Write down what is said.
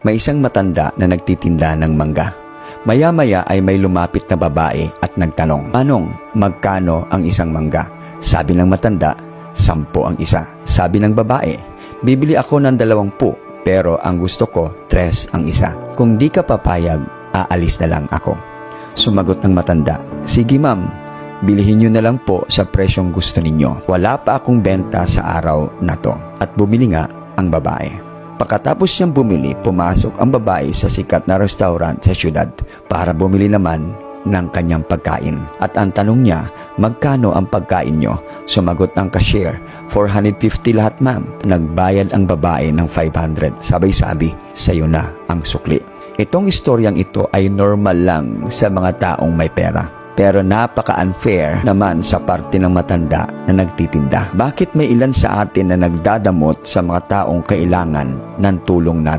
May isang matanda na nagtitinda ng mangga. Maya-maya ay may lumapit na babae at nagtanong, "Manong, magkano ang isang mangga?" Sabi ng matanda, 10 ang isa. Sabi ng babae, "Bibili ako ng 20, pero ang gusto ko, 3 ang isa. Kung di ka papayag, aalis na lang ako." Sumagot ng matanda, "Sige ma'am, bilihin nyo na lang po sa presyong gusto ninyo. Wala pa akong benta sa araw na to." At bumili nga ang babae. Pagkatapos niyang bumili, pumasok ang babae sa sikat na restaurant sa syudad para bumili naman ng kanyang pagkain. At ang tanong niya, "Magkano ang pagkain nyo?" Sumagot ang cashier, 450 lahat ma'am." Nagbayad ang babae ng 500. Sabay-sabi, "Sayo na ang sukli." Itong istoryang ito ay normal lang sa mga taong may pera. Pero napaka-unfair naman sa parte ng matanda na nagtitinda. Bakit may ilan sa atin na nagdadamot sa mga taong kailangan ng tulong natin?